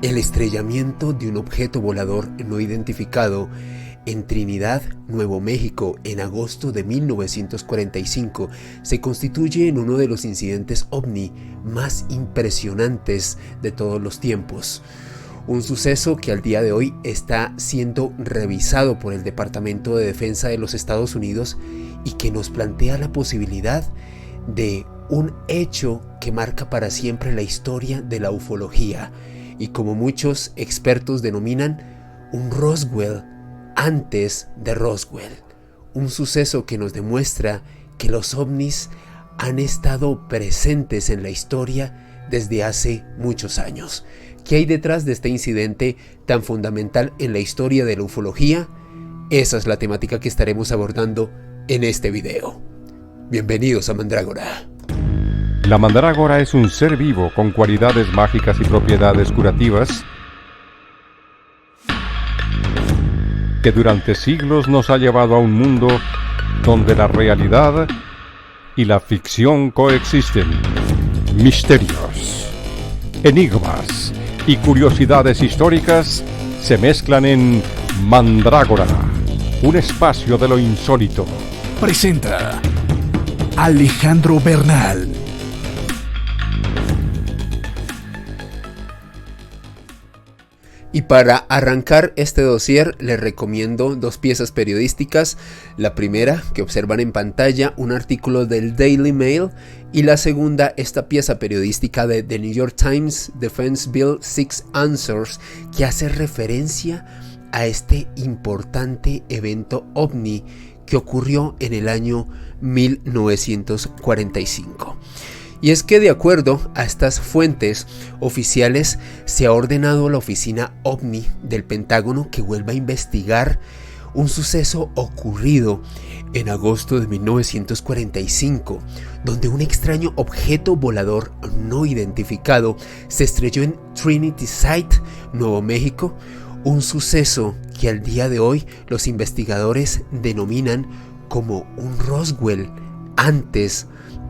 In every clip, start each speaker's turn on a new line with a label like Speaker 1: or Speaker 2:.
Speaker 1: El estrellamiento de un objeto volador no identificado en Trinidad, Nuevo México, en agosto de 1945, se constituye en uno de los incidentes ovni más impresionantes de todos los tiempos. Un suceso que al día de hoy está siendo revisado por el Departamento de Defensa de los Estados Unidos y que nos plantea la posibilidad de un hecho que marca para siempre la historia de la ufología y, como muchos expertos denominan, un Roswell antes de Roswell, un suceso que nos demuestra que los ovnis han estado presentes en la historia desde hace muchos años. ¿Qué hay detrás de este incidente tan fundamental en la historia de la ufología? Esa es la temática que estaremos abordando en este video. Bienvenidos a Mandrágora.
Speaker 2: La mandrágora es un ser vivo con cualidades mágicas y propiedades curativas que durante siglos nos ha llevado a un mundo donde la realidad y la ficción coexisten. Misterios, enigmas y curiosidades históricas se mezclan en Mandrágora, un espacio de lo insólito.
Speaker 3: Presenta Alejandro Bernal.
Speaker 1: Y para arrancar este dossier les recomiendo dos piezas periodísticas. La primera, que observan en pantalla, un artículo del Daily Mail, y la segunda, esta pieza periodística de The New York Times, Defense Bill 6 Answers, que hace referencia a este importante evento ovni que ocurrió en el año 1945. Y es que, de acuerdo a estas fuentes oficiales, se ha ordenado a la oficina OVNI del Pentágono que vuelva a investigar un suceso ocurrido en agosto de 1945, donde un extraño objeto volador no identificado se estrelló en Trinity Site, Nuevo México, un suceso que al día de hoy los investigadores denominan como un Roswell antes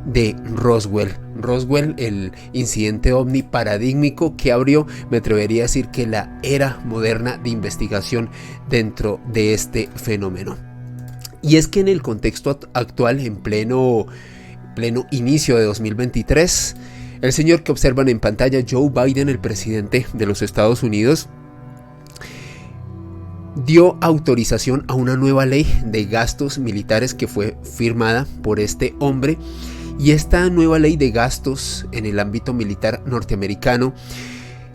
Speaker 1: de Roswell. Roswell, el incidente ovni paradigmático que abrió, me atrevería a decir, que la era moderna de investigación dentro de este fenómeno. Y es que en el contexto actual, en pleno inicio de 2023, el señor que observan en pantalla, Joe Biden, el presidente de los Estados Unidos, dio autorización a una nueva ley de gastos militares que fue firmada por este hombre. Y esta nueva ley de gastos en el ámbito militar norteamericano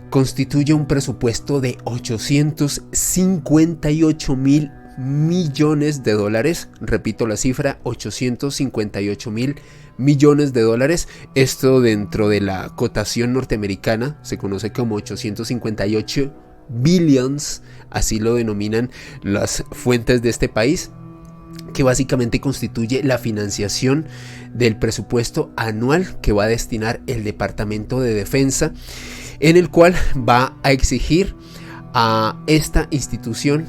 Speaker 1: constituye un presupuesto de 858 mil millones de dólares. Repito la cifra, 858 mil millones de dólares. Esto, dentro de la cotación norteamericana, se conoce como 858 billions, así lo denominan las fuentes de este país, que básicamente constituye la financiación del presupuesto anual que va a destinar el Departamento de Defensa, en el cual va a exigir a esta institución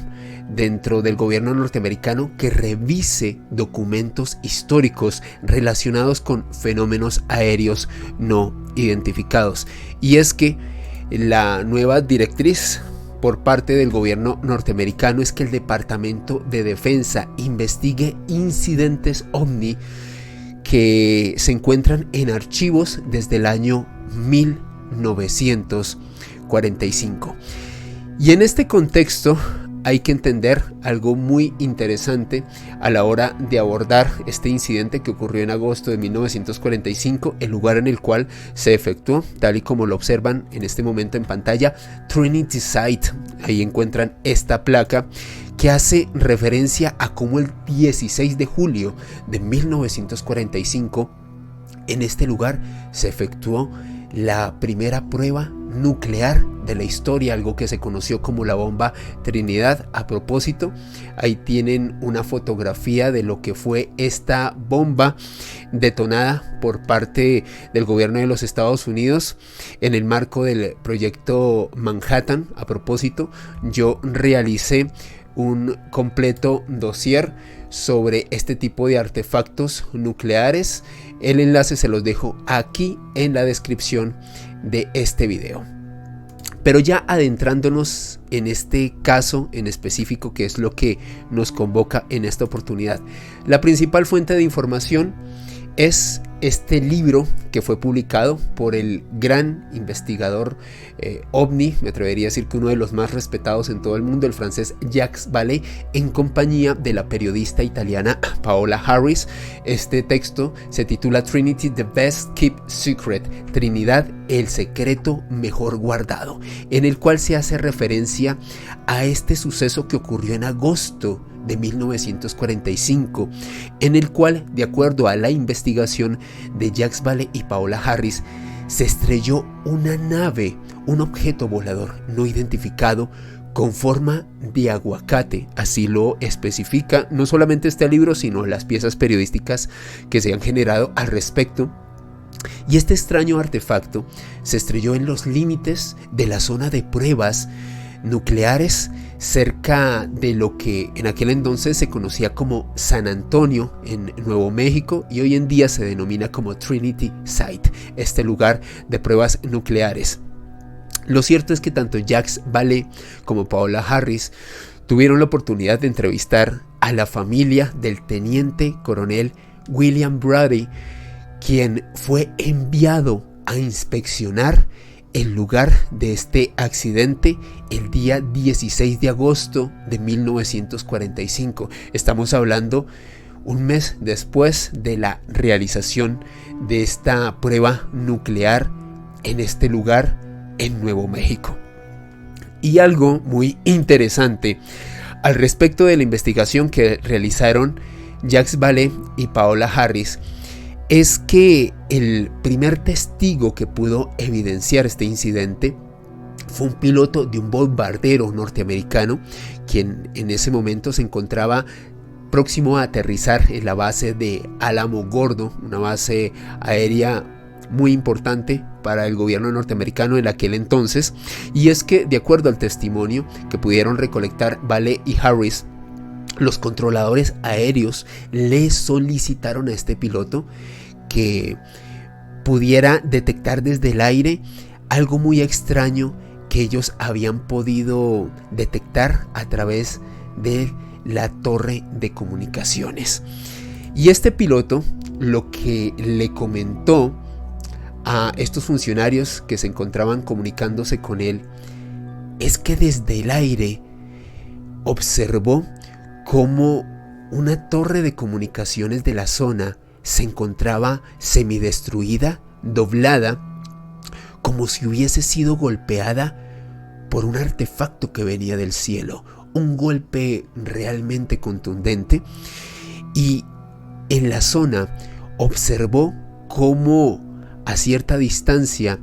Speaker 1: dentro del gobierno norteamericano que revise documentos históricos relacionados con fenómenos aéreos no identificados. Y es que la nueva directriz por parte del gobierno norteamericano es que el Departamento de Defensa investigue incidentes ovni que se encuentran en archivos desde el año 1945. Y en este contexto hay que entender algo muy interesante a la hora de abordar este incidente que ocurrió en agosto de 1945, el lugar en el cual se efectuó, tal y como lo observan en este momento en pantalla, Trinity Site. Ahí encuentran esta placa que hace referencia a cómo el 16 de julio de 1945 en este lugar se efectuó la primera prueba nuclear de la historia, algo que se conoció como la bomba Trinidad. A propósito, ahí tienen una fotografía de lo que fue esta bomba detonada por parte del gobierno de los Estados Unidos en el marco del proyecto Manhattan. A propósito, yo realicé un completo dossier sobre este tipo de artefactos nucleares. El enlace se los dejo aquí en la descripción de este video. Pero ya adentrándonos en este caso en específico, que es lo que nos convoca en esta oportunidad, la principal fuente de información es este libro que fue publicado por el gran investigador ovni, me atrevería a decir que uno de los más respetados en todo el mundo, el francés Jacques Vallée, en compañía de la periodista italiana Paola Harris. Este texto se titula Trinity, the Best Kept Secret, Trinidad, el secreto mejor guardado, en el cual se hace referencia a este suceso que ocurrió en agosto de 1945, en el cual, de acuerdo a la investigación de Jacques Vallée y Paola Harris, se estrelló una nave, un objeto volador no identificado con forma de aguacate. Así lo especifica no solamente este libro, sino las piezas periodísticas que se han generado al respecto. Y este extraño artefacto se estrelló en los límites de la zona de pruebas nucleares, cerca de lo que en aquel entonces se conocía como San Antonio en Nuevo México, y hoy en día se denomina como Trinity Site, este lugar de pruebas nucleares. Lo cierto es que tanto Jacques Vallée como Paola Harris tuvieron la oportunidad de entrevistar a la familia del teniente coronel William Brady, quien fue enviado a inspeccionar el lugar de este accidente el día 16 de agosto de 1945. Estamos hablando un mes después de la realización de esta prueba nuclear en este lugar en Nuevo México. Y algo muy interesante al respecto de la investigación que realizaron Jacques Vallée y Paola Harris es que el primer testigo que pudo evidenciar este incidente fue un piloto de un bombardero norteamericano, quien en ese momento se encontraba próximo a aterrizar en la base de Alamogordo, una base aérea muy importante para el gobierno norteamericano en aquel entonces. Y es que, de acuerdo al testimonio que pudieron recolectar Vallée y Harris, los controladores aéreos le solicitaron a este piloto que pudiera detectar desde el aire algo muy extraño que ellos habían podido detectar a través de la torre de comunicaciones. Y este piloto lo que le comentó a estos funcionarios que se encontraban comunicándose con él es que desde el aire observó cómo una torre de comunicaciones de la zona se encontraba semidestruida, doblada, como si hubiese sido golpeada por un artefacto que venía del cielo, un golpe realmente contundente. Y en la zona observó cómo a cierta distancia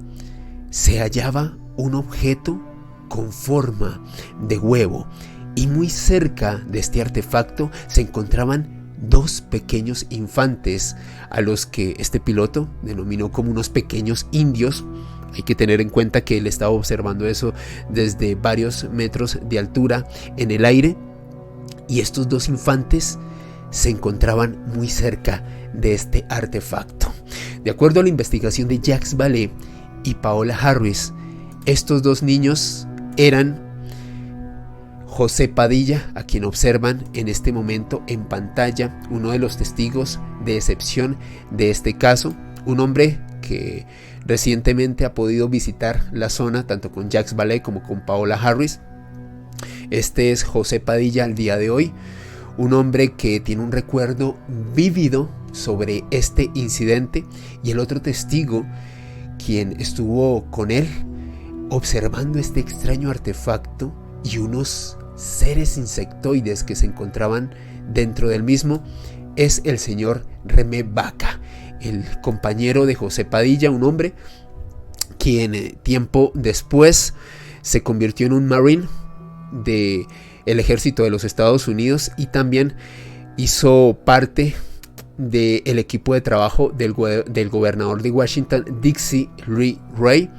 Speaker 1: se hallaba un objeto con forma de huevo, y muy cerca de este artefacto se encontraban dos pequeños infantes, a los que este piloto denominó como unos pequeños indios. Hay que tener en cuenta que él estaba observando eso desde varios metros de altura en el aire, y estos dos infantes se encontraban muy cerca de este artefacto. De acuerdo a la investigación de Jacques Vallée y Paola Harris, estos dos niños eran José Padilla, a quien observan en este momento en pantalla, uno de los testigos de excepción de este caso, un hombre que recientemente ha podido visitar la zona tanto con Jacques Vallée como con Paola Harris. Este es José Padilla al día de hoy, un hombre que tiene un recuerdo vívido sobre este incidente, y el otro testigo, quien estuvo con él observando este extraño artefacto y unos seres insectoides que se encontraban dentro del mismo, es el señor Remé Vaca, el compañero de José Padilla, un hombre quien tiempo después se convirtió en un Marine del ejército de los Estados Unidos, y también hizo parte del equipo de trabajo del gobernador de Washington, Dixie Lee Ray.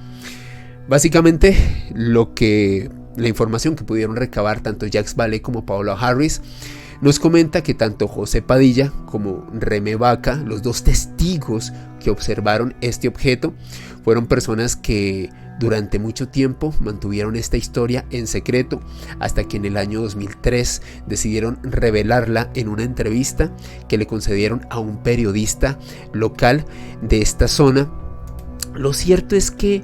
Speaker 1: Básicamente la información que pudieron recabar tanto Jacques Vallée como Paola Harris Nos comenta que tanto José Padilla como Remé Vaca, los dos testigos que observaron este objeto, fueron personas que durante mucho tiempo mantuvieron esta historia en secreto, hasta que en el año 2003 decidieron revelarla en una entrevista que le concedieron a un periodista local de esta zona. Lo cierto es que,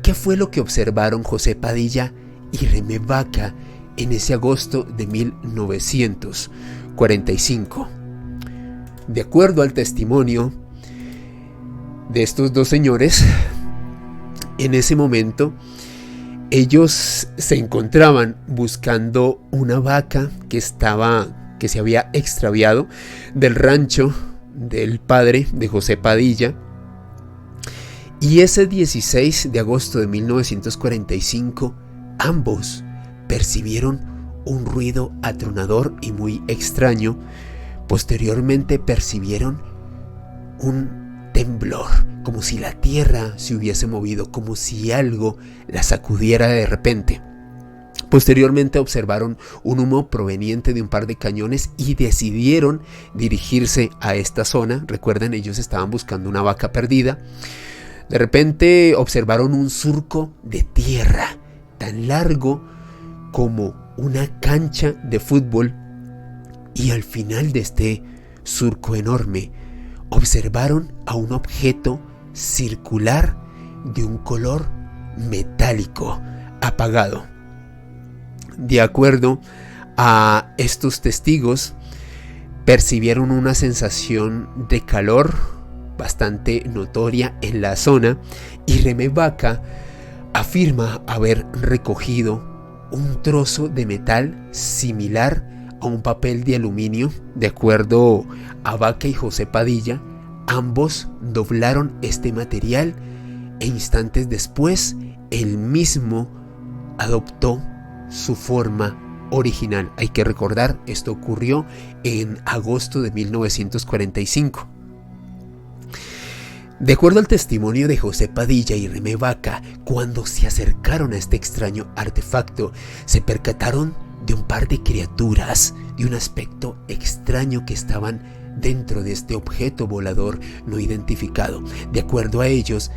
Speaker 1: ¿qué fue lo que observaron José Padilla y Remé Vaca en ese agosto de 1945? De acuerdo al testimonio de estos dos señores, en ese momento ellos se encontraban buscando una vaca que se había extraviado del rancho del padre de José Padilla, y ese 16 de agosto de 1945 ambos percibieron un ruido atronador y muy extraño. Posteriormente percibieron un temblor, como si la tierra se hubiese movido, como si algo la sacudiera de repente. Posteriormente observaron un humo proveniente de un par de cañones y decidieron dirigirse a esta zona. Recuerden, ellos estaban buscando una vaca perdida. De repente observaron un surco de tierra tan largo como una cancha de fútbol, y al final de este surco enorme observaron a un objeto circular de un color metálico apagado. De acuerdo a estos testigos, percibieron una sensación de calor bastante notoria en la zona, y Remé Vaca afirma haber recogido un trozo de metal similar a un papel de aluminio. De acuerdo a Vaca y José Padilla, ambos doblaron este material e instantes después el mismo adoptó su forma original. Hay que recordar, esto ocurrió en agosto de 1945. De acuerdo al testimonio de José Padilla y Remé Vaca, cuando se acercaron a este extraño artefacto, se percataron de un par de criaturas de un aspecto extraño que estaban dentro de este objeto volador no identificado. De acuerdo a ellos,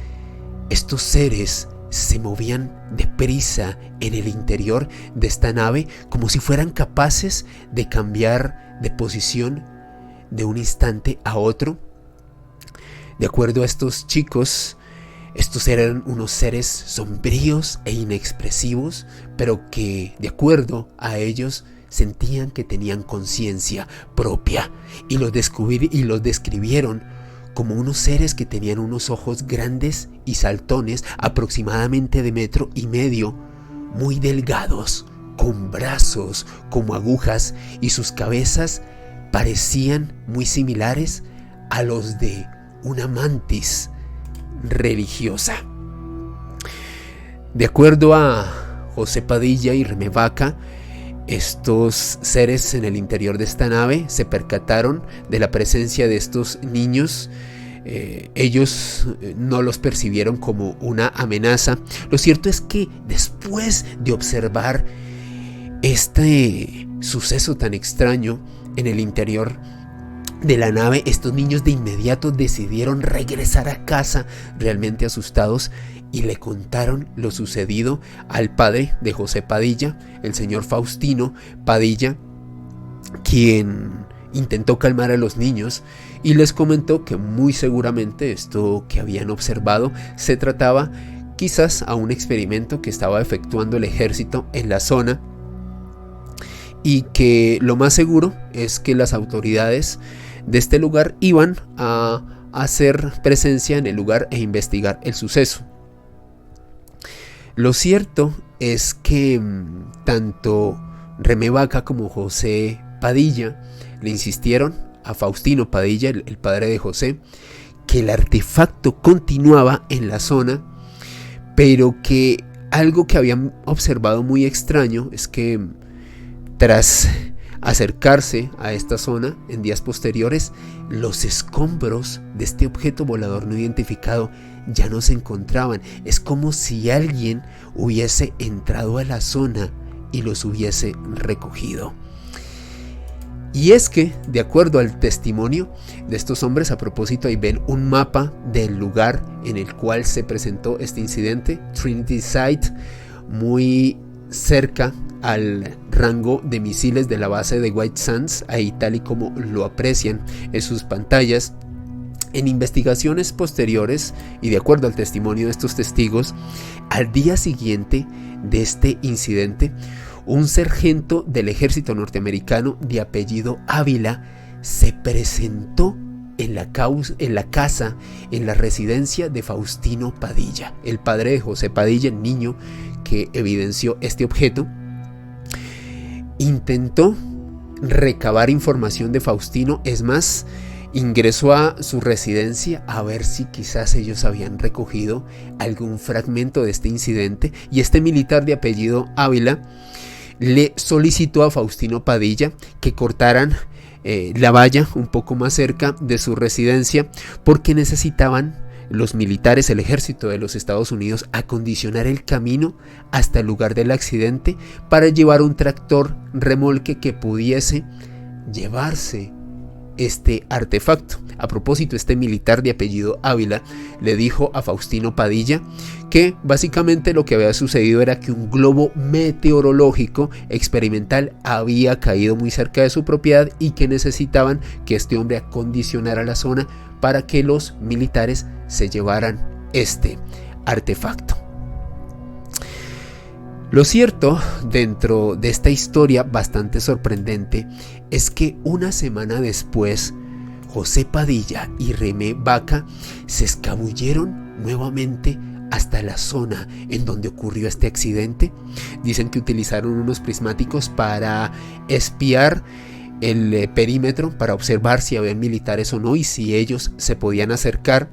Speaker 1: estos seres se movían deprisa en el interior de esta nave, como si fueran capaces de cambiar de posición de un instante a otro. De acuerdo a estos chicos, estos eran unos seres sombríos e inexpresivos, pero que, de acuerdo a ellos, sentían que tenían conciencia propia, y los describieron como unos seres que tenían unos ojos grandes y saltones, aproximadamente de 1,5 metros, muy delgados, con brazos como agujas, y sus cabezas parecían muy similares a los de una mantis religiosa. De acuerdo a José Padilla y Remé Vaca, estos seres en el interior de esta nave se percataron de la presencia de estos niños. Ellos no los percibieron como una amenaza. Lo cierto es que después de observar este suceso tan extraño en el interior de la nave, estos niños de inmediato decidieron regresar a casa realmente asustados, y le contaron lo sucedido al padre de José Padilla, el señor Faustino Padilla, quien intentó calmar a los niños y les comentó que muy seguramente esto que habían observado se trataba quizás a un experimento que estaba efectuando el ejército en la zona, y que lo más seguro es que las autoridades de este lugar iban a hacer presencia en el lugar e investigar el suceso. Lo cierto es que tanto Remé Vaca como José Padilla le insistieron a Faustino Padilla, el padre de José, que el artefacto continuaba en la zona, pero que algo que habían observado muy extraño es que tras acercarse a esta zona en días posteriores, los escombros de este objeto volador no identificado ya no se encontraban. Es como si alguien hubiese entrado a la zona y los hubiese recogido. Y es que, de acuerdo al testimonio de estos hombres, a propósito, ahí ven un mapa del lugar en el cual se presentó este incidente, Trinity Site, muy cerca al rango de misiles de la base de White Sands, ahí tal y como lo aprecian en sus pantallas. En investigaciones posteriores y de acuerdo al testimonio de estos testigos, al día siguiente de este incidente, un sargento del ejército norteamericano de apellido Ávila se presentó en la casa, en la residencia de Faustino Padilla, el padre de José Padilla, el niño que evidenció este objeto. Intentó recabar información de Faustino, es más, ingresó a su residencia a ver si quizás ellos habían recogido algún fragmento de este incidente, y este militar de apellido Ávila le solicitó a Faustino Padilla que cortaran la valla un poco más cerca de su residencia, porque necesitaban los militares, el ejército de los Estados Unidos, acondicionar el camino hasta el lugar del accidente para llevar un tractor remolque que pudiese llevarse este artefacto. A propósito, este militar de apellido Ávila le dijo a Faustino Padilla que básicamente lo que había sucedido era que un globo meteorológico experimental había caído muy cerca de su propiedad y que necesitaban que este hombre acondicionara la zona para que los militares se llevaran este artefacto. Lo cierto dentro de esta historia bastante sorprendente es que una semana después José Padilla y Remé Vaca se escabulleron nuevamente hasta la zona en donde ocurrió este accidente. Dicen que utilizaron unos prismáticos para espiar el perímetro, para observar si había militares o no y si ellos se podían acercar.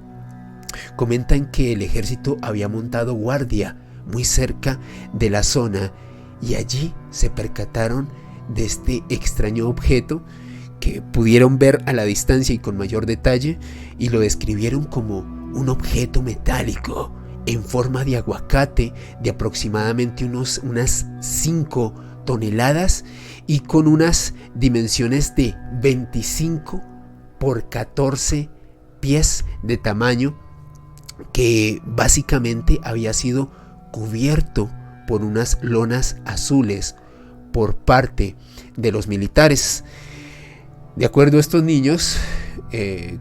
Speaker 1: Comentan que el ejército había montado guardia muy cerca de la zona y allí se percataron de este extraño objeto que pudieron ver a la distancia y con mayor detalle, y lo describieron como un objeto metálico en forma de aguacate de aproximadamente unas 5 toneladas y con unas dimensiones de 25 por 14 pies de tamaño, que básicamente había sido cubierto por unas lonas azules por parte de los militares. De acuerdo a estos niños,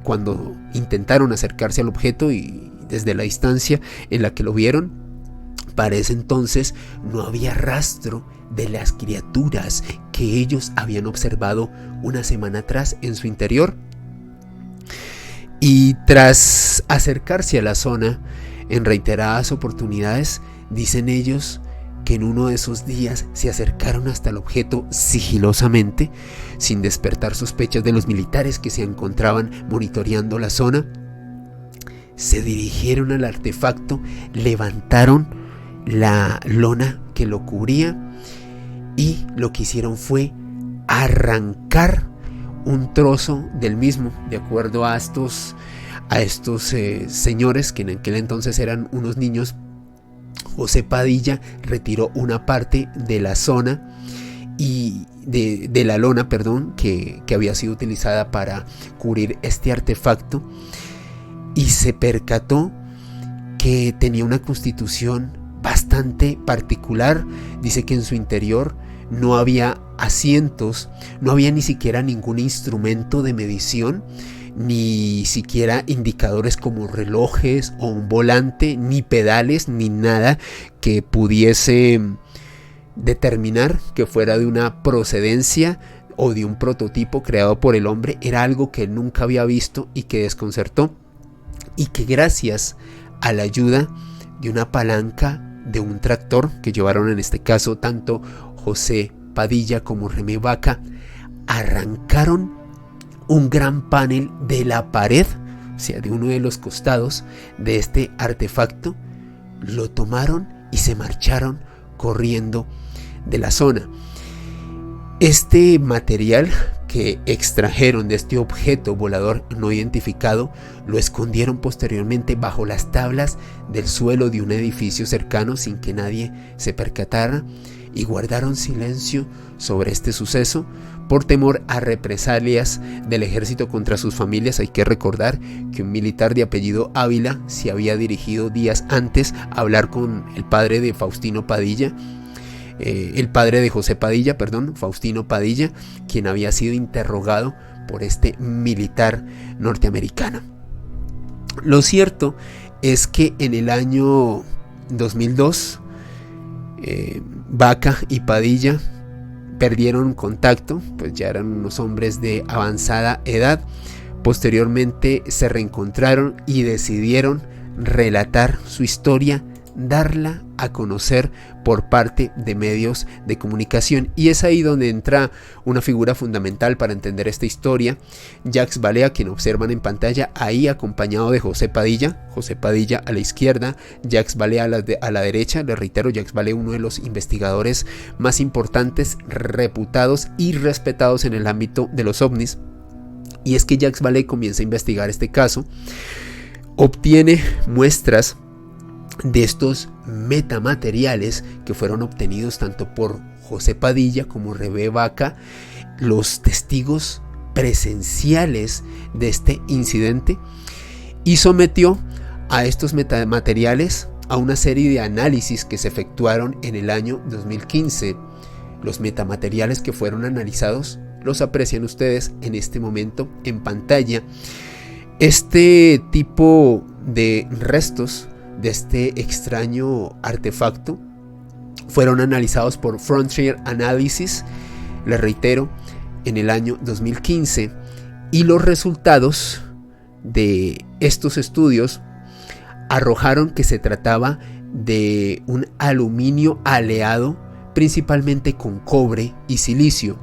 Speaker 1: cuando intentaron acercarse al objeto y desde la distancia en la que lo vieron, para ese entonces no había rastro de las criaturas que ellos habían observado una semana atrás en su interior. Y tras acercarse a la zona en reiteradas oportunidades, dicen ellos que en uno de esos días se acercaron hasta el objeto sigilosamente, sin despertar sospechas de los militares que se encontraban monitoreando la zona. Se dirigieron al artefacto, levantaron la lona que lo cubría y lo que hicieron fue arrancar un trozo del mismo. De acuerdo a estos señores, que en aquel entonces eran unos niños, José Padilla retiró una parte de la zona y de la lona, que había sido utilizada para cubrir este artefacto, y se percató que tenía una constitución bastante particular. Dice que en su interior no había asientos, no había ni siquiera ningún instrumento de medición, ni siquiera indicadores como relojes o un volante, ni pedales, ni nada que pudiese determinar que fuera de una procedencia o de un prototipo creado por el hombre. Era algo que nunca había visto y que desconcertó, y que gracias a la ayuda de una palanca de un tractor que llevaron en este caso tanto José Padilla como Remé Vaca, arrancaron un gran panel de la pared, o sea, de uno de los costados de este artefacto, lo tomaron y se marcharon corriendo de la zona. Este material que extrajeron de este objeto volador no identificado lo escondieron posteriormente bajo las tablas del suelo de un edificio cercano sin que nadie se percatara. y guardaron silencio sobre este suceso por temor a represalias del ejército contra sus familias. Hay que recordar que un militar de apellido Ávila se había dirigido días antes a hablar con el padre de Faustino Padilla, el padre de José Padilla, Faustino Padilla, quien había sido interrogado por este militar norteamericano. Lo cierto es que en el año 2002, Vaca y Padilla perdieron contacto, pues ya eran unos hombres de avanzada edad. Posteriormente se reencontraron y decidieron relatar su historia, darla a conocer por parte de medios de comunicación, y es ahí donde entra una figura fundamental para entender esta historia, Jacques Vallée, a quien observan en pantalla, ahí acompañado de José Padilla a la izquierda, Jacques Vallée a la derecha. Les reitero, Jacques Vallée, uno de los investigadores más importantes, reputados y respetados en el ámbito de los ovnis. Y es que Jacques Vallée comienza a investigar este caso, obtiene muestras de estos metamateriales que fueron obtenidos tanto por José Padilla como Revé Vaca, los testigos presenciales de este incidente, y sometió a estos metamateriales a una serie de análisis que se efectuaron en el año 2015. Los metamateriales que fueron analizados los aprecian ustedes en este momento en pantalla. Este tipo de restos de este extraño artefacto fueron analizados por Frontier Analysis, les reitero, en el año 2015, y los resultados de estos estudios arrojaron que se trataba de un aluminio aleado principalmente con cobre y silicio,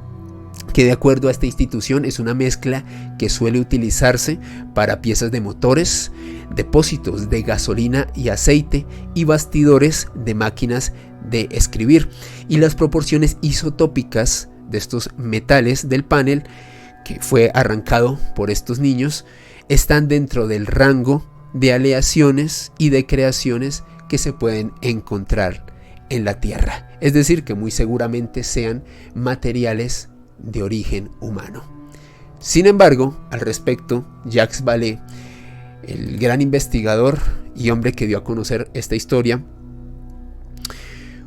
Speaker 1: que de acuerdo a esta institución es una mezcla que suele utilizarse para piezas de motores, depósitos de gasolina y aceite y bastidores de máquinas de escribir, y las proporciones isotópicas de estos metales del panel que fue arrancado por estos niños están dentro del rango de aleaciones y de creaciones que se pueden encontrar en la Tierra, es decir, que muy seguramente sean materiales de origen humano. Sin embargo, al respecto, Jacques Vallée, el gran investigador y hombre que dio a conocer esta historia,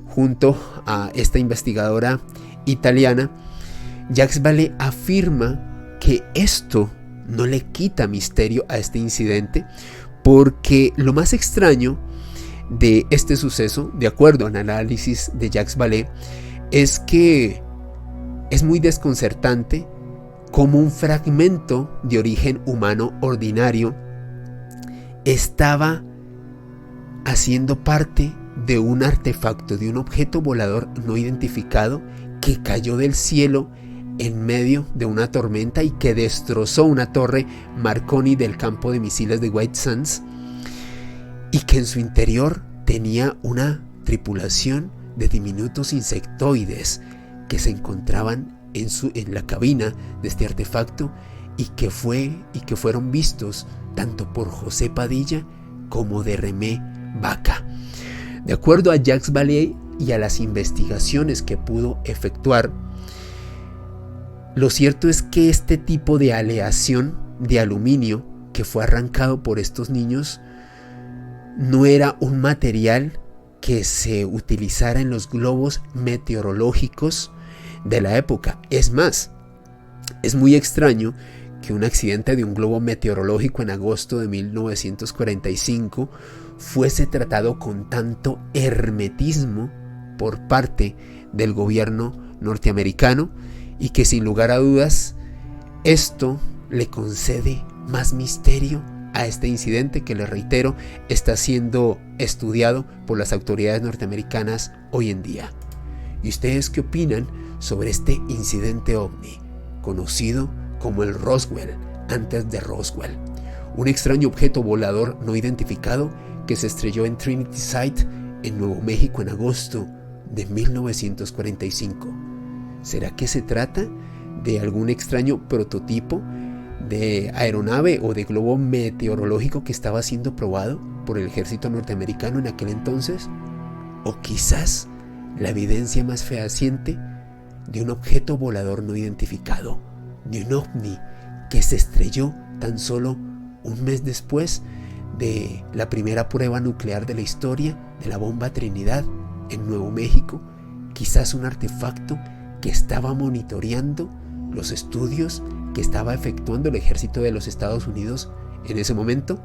Speaker 1: junto a esta investigadora italiana, Jacques Vallée afirma que esto no le quita misterio a este incidente, porque lo más extraño de este suceso, de acuerdo al análisis de Jacques Vallée, es que es muy desconcertante cómo un fragmento de origen humano ordinario estaba haciendo parte de un artefacto, de un objeto volador no identificado que cayó del cielo en medio de una tormenta y que destrozó una torre Marconi del campo de misiles de White Sands, y que en su interior tenía una tripulación de diminutos insectoides que se encontraban en la cabina de este artefacto, y que fueron vistos tanto por José Padilla como de Revé Vaca. De acuerdo a Jacques Vallée y a las investigaciones que pudo efectuar, lo cierto es que este tipo de aleación de aluminio que fue arrancado por estos niños no era un material que se utilizara en los globos meteorológicos de la época. Es más, es muy extraño que un accidente de un globo meteorológico en agosto de 1945 fuese tratado con tanto hermetismo por parte del gobierno norteamericano, y que sin lugar a dudas esto le concede más misterio a este incidente que, les reitero, está siendo estudiado por las autoridades norteamericanas hoy en día. ¿Y ustedes qué opinan sobre este incidente ovni, conocido como el Roswell antes de Roswell? Un extraño objeto volador no identificado que se estrelló en Trinity Site en Nuevo México en agosto de 1945. ¿Será que se trata de algún extraño prototipo de aeronave o de globo meteorológico que estaba siendo probado por el ejército norteamericano en aquel entonces? ¿O quizás la evidencia más fehaciente de un objeto volador no identificado, de un ovni que se estrelló tan solo un mes después de la primera prueba nuclear de la historia, de la bomba Trinidad en Nuevo México. Quizás un artefacto que estaba monitoreando los estudios que estaba efectuando el ejército de los Estados Unidos en ese momento.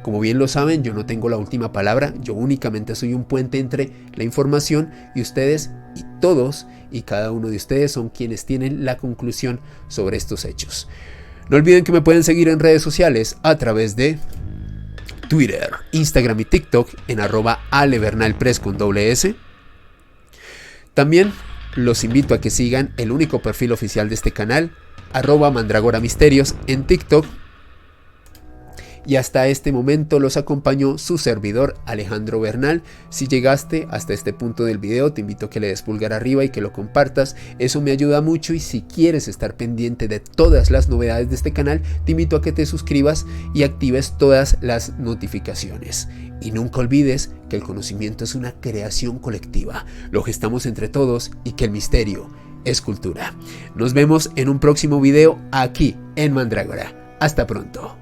Speaker 1: Como bien lo saben, yo no tengo la última palabra, yo únicamente soy un puente entre la información y ustedes, y todos y cada uno de ustedes son quienes tienen la conclusión sobre estos hechos. No olviden que me pueden seguir en redes sociales a través de Twitter, Instagram y TikTok en @alebernalpress con ss. También los invito a que sigan el único perfil oficial de este canal, @mandragoramisterios en TikTok. Y hasta este momento los acompañó su servidor Alejandro Bernal. Si llegaste hasta este punto del video, te invito a que le des pulgar arriba y que lo compartas. Eso me ayuda mucho, y si quieres estar pendiente de todas las novedades de este canal, te invito a que te suscribas y actives todas las notificaciones. Y nunca olvides que el conocimiento es una creación colectiva. Lo gestamos entre todos y que el misterio es cultura. Nos vemos en un próximo video aquí en Mandrágora. Hasta pronto.